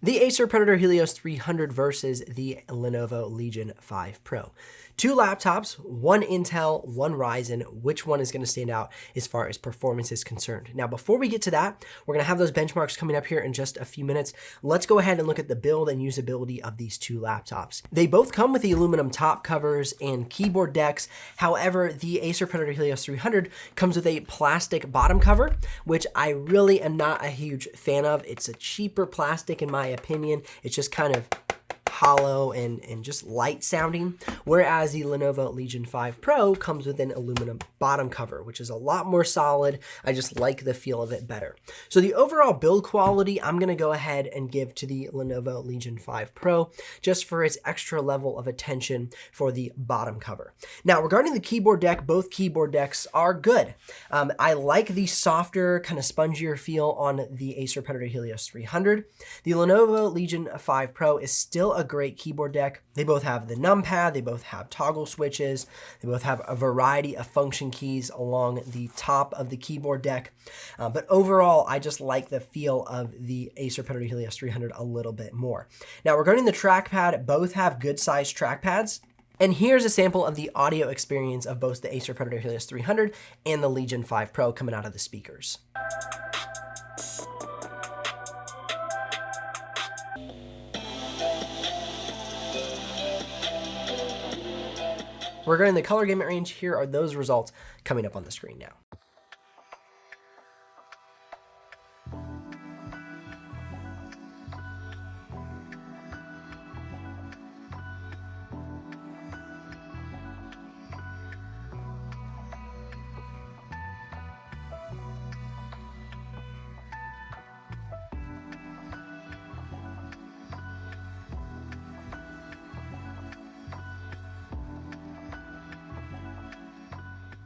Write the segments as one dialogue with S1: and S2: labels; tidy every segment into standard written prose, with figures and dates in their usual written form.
S1: The Acer Predator Helios 300 versus the Lenovo Legion 5 Pro. Two laptops, one Intel, one Ryzen. Which one is going to stand out as far as performance is concerned? Now, before we get to that, we're going to have those benchmarks coming up here in just a few minutes. Let's go ahead and look at the build and usability of these two laptops. They both come with the aluminum top covers and keyboard decks. However, the Acer Predator Helios 300 comes with a plastic bottom cover, which I really am not a huge fan of. It's a cheaper plastic in my opinion. It's just kind of hollow and just light sounding, whereas the Lenovo Legion 5 Pro comes with an aluminum bottom cover, which is a lot more solid. I just like the feel of it better. So the overall build quality, I'm going to go ahead and give to the Lenovo Legion 5 Pro just for its extra level of attention for the bottom cover. Now, regarding the keyboard deck, both keyboard decks are good. I like the softer, kind of spongier feel on the Acer Predator Helios 300. The Lenovo Legion 5 Pro is still a great keyboard deck. They both have the numpad, they both have toggle switches, they both have a variety of function keys along the top of the keyboard deck. But overall, I just like the feel of the Acer Predator Helios 300 a little bit more. Now, regarding the trackpad, both have good sized trackpads. And here's a sample of the audio experience of both the Acer Predator Helios 300 and the Legion 5 Pro coming out of the speakers. Regarding the color gamut range, here are those results coming up on the screen now.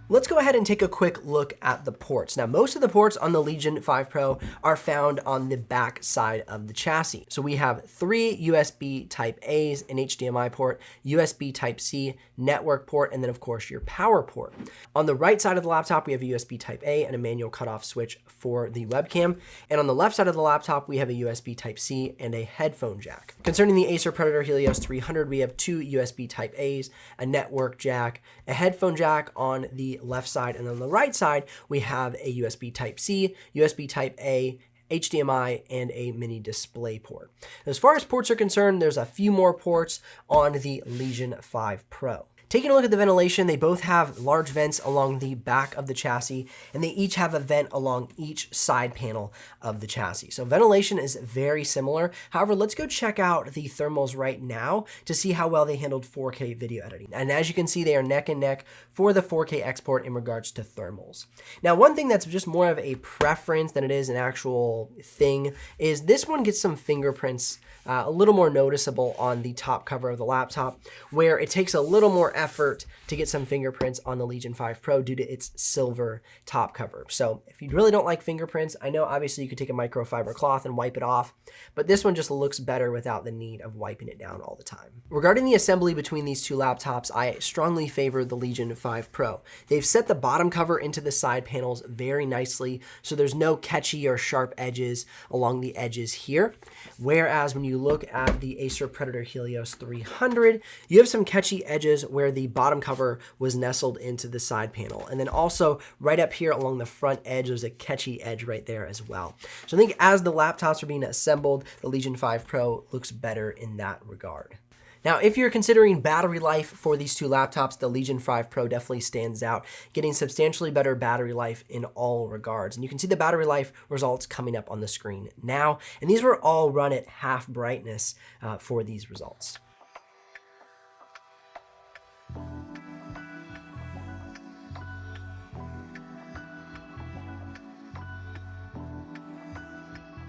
S1: Let's go ahead and take a quick look at the ports. Now, most of the ports on the Legion 5 Pro are found on the back side of the chassis. So we have 3 USB Type A's, an HDMI port, USB Type C, network port, and then of course your power port. On the right side of the laptop, we have a USB Type A and a manual cutoff switch for the webcam. And on the left side of the laptop, we have a USB Type C and a headphone jack. Concerning the Acer Predator Helios 300, we have 2 USB Type A's, a network jack, a headphone jack on the left side, and on the right side we have a USB Type C, USB Type A, HDMI, and a mini display port. As far as ports are concerned, there's a few more ports on the Legion 5 Pro. Taking a look at the ventilation, they both have large vents along the back of the chassis, and they each have a vent along each side panel of the chassis. So ventilation is very similar. However, let's go check out the thermals right now to see how well they handled 4K video editing. And as you can see, they are neck and neck for the 4K export in regards to thermals. Now, one thing that's just more of a preference than it is an actual thing is this one gets some fingerprints a little more noticeable on the top cover of the laptop, where it takes a little more effort to get some fingerprints on the Legion 5 Pro due to its silver top cover. So if you really don't like fingerprints, I know obviously you could take a microfiber cloth and wipe it off, but this one just looks better without the need of wiping it down all the time. Regarding the assembly between these two laptops, I strongly favor the Legion 5 Pro. They've set the bottom cover into the side panels very nicely, so there's no catchy or sharp edges along the edges here. Whereas when you look at the Acer Predator Helios 300, you have some catchy edges where the bottom cover was nestled into the side panel. And then also right up here along the front edge, there's a catchy edge right there as well. So I think as the laptops are being assembled, the Legion 5 Pro looks better in that regard. Now, if you're considering battery life for these two laptops, the Legion 5 Pro definitely stands out, getting substantially better battery life in all regards. And you can see the battery life results coming up on the screen now. And these were all run at half brightness for these results.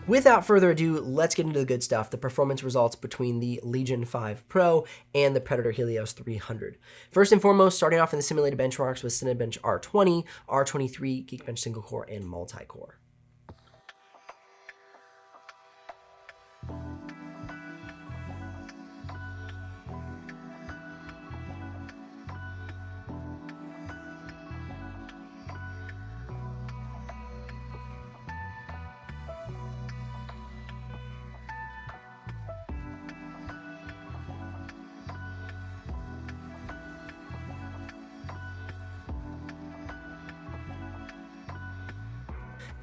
S1: Without further ado, let's get into the good stuff, the performance results between the Legion 5 Pro and the Predator Helios 300. First and foremost, starting off in the simulated benchmarks with Cinebench R20, R23, Geekbench single core, and multi-core.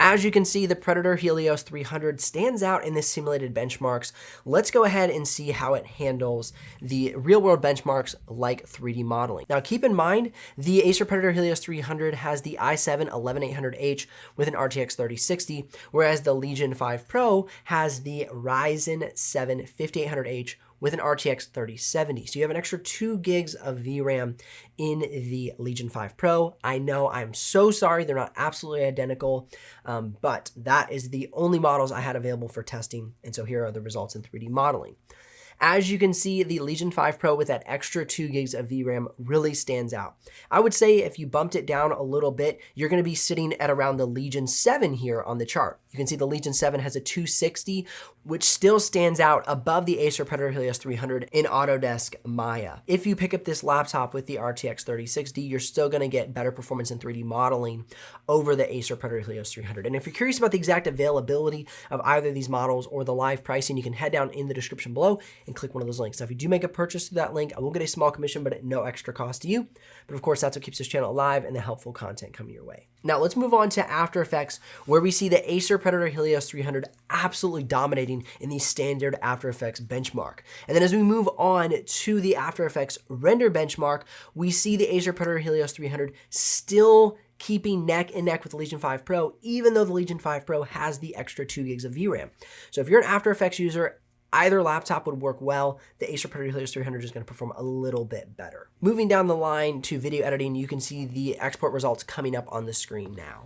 S1: As you can see, the Predator Helios 300 stands out in the simulated benchmarks. Let's go ahead and see how it handles the real-world benchmarks like 3D modeling. Now, keep in mind, the Acer Predator Helios 300 has the i7-11800H with an RTX 3060, whereas the Legion 5 Pro has the Ryzen 7 5800H with an RTX 3070. So you have an extra 2 gigs of VRAM in the Legion 5 Pro. I know, I'm so sorry, they're not absolutely identical, but that is the only models I had available for testing. And so here are the results in 3D modeling. As you can see, the Legion 5 Pro with that extra 2 gigs of VRAM really stands out. I would say if you bumped it down a little bit, you're going to be sitting at around the Legion 7 here on the chart. You can see the Legion 7 has a 260, which still stands out above the Acer Predator Helios 300 in Autodesk Maya. If you pick up this laptop with the RTX 3060, you're still going to get better performance in 3D modeling over the Acer Predator Helios 300. And if you're curious about the exact availability of either of these models or the live pricing, you can head down in the description below and click one of those links. Now, if you do make a purchase through that link, I will get a small commission, but at no extra cost to you. But of course, that's what keeps this channel alive and the helpful content coming your way. Now, let's move on to After Effects, where we see the Acer Predator Helios 300 absolutely dominating in the standard After Effects benchmark. And then as we move on to the After Effects render benchmark, we see the Acer Predator Helios 300 still keeping neck and neck with the Legion 5 Pro, even though the Legion 5 Pro has the extra 2 gigs of VRAM. So if you're an After Effects user, either laptop would work well. The Acer Predator Helios 300 is going to perform a little bit better. Moving down the line to video editing, you can see the export results coming up on the screen now.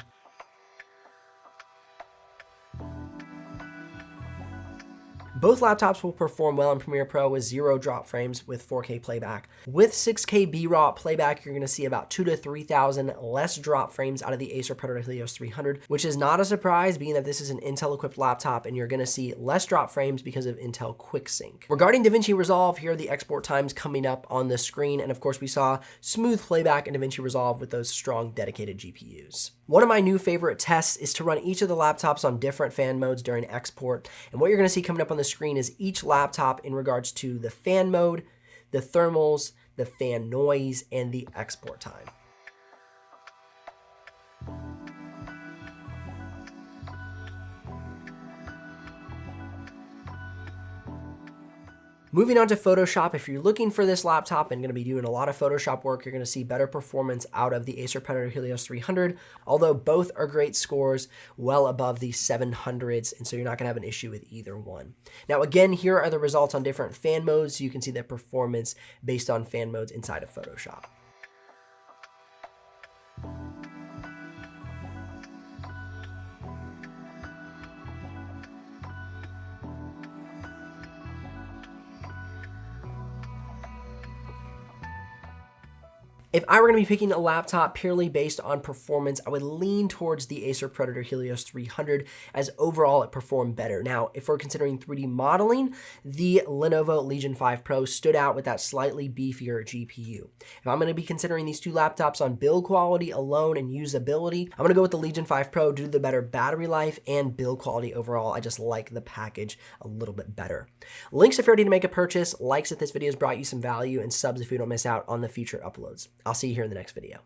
S1: Both laptops will perform well in Premiere Pro with 0 drop frames with 4K playback. With 6K B-raw playback, you're going to see about 2,000 to 3,000 less drop frames out of the Acer Predator Helios 300, which is not a surprise being that this is an Intel-equipped laptop and you're going to see less drop frames because of Intel QuickSync. Regarding DaVinci Resolve, here are the export times coming up on the screen, and of course we saw smooth playback in DaVinci Resolve with those strong dedicated GPUs. One of my new favorite tests is to run each of the laptops on different fan modes during export, and what you're going to see coming up on the screen is each laptop in regards to the fan mode, the thermals, the fan noise, and the export time. Moving on to Photoshop, if you're looking for this laptop and going to be doing a lot of Photoshop work, you're going to see better performance out of the Acer Predator Helios 300, although both are great scores, well above the 700s, and so you're not going to have an issue with either one. Now again, here are the results on different fan modes, so you can see the performance based on fan modes inside of Photoshop. If I were going to be picking a laptop purely based on performance, I would lean towards the Acer Predator Helios 300 as overall it performed better. Now, if we're considering 3D modeling, the Lenovo Legion 5 Pro stood out with that slightly beefier GPU. If I'm going to be considering these two laptops on build quality alone and usability, I'm going to go with the Legion 5 Pro due to the better battery life and build quality overall. I just like the package a little bit better. Links if you're ready to make a purchase, likes if this video has brought you some value, and subs if you don't miss out on the future uploads. I'll see you here in the next video.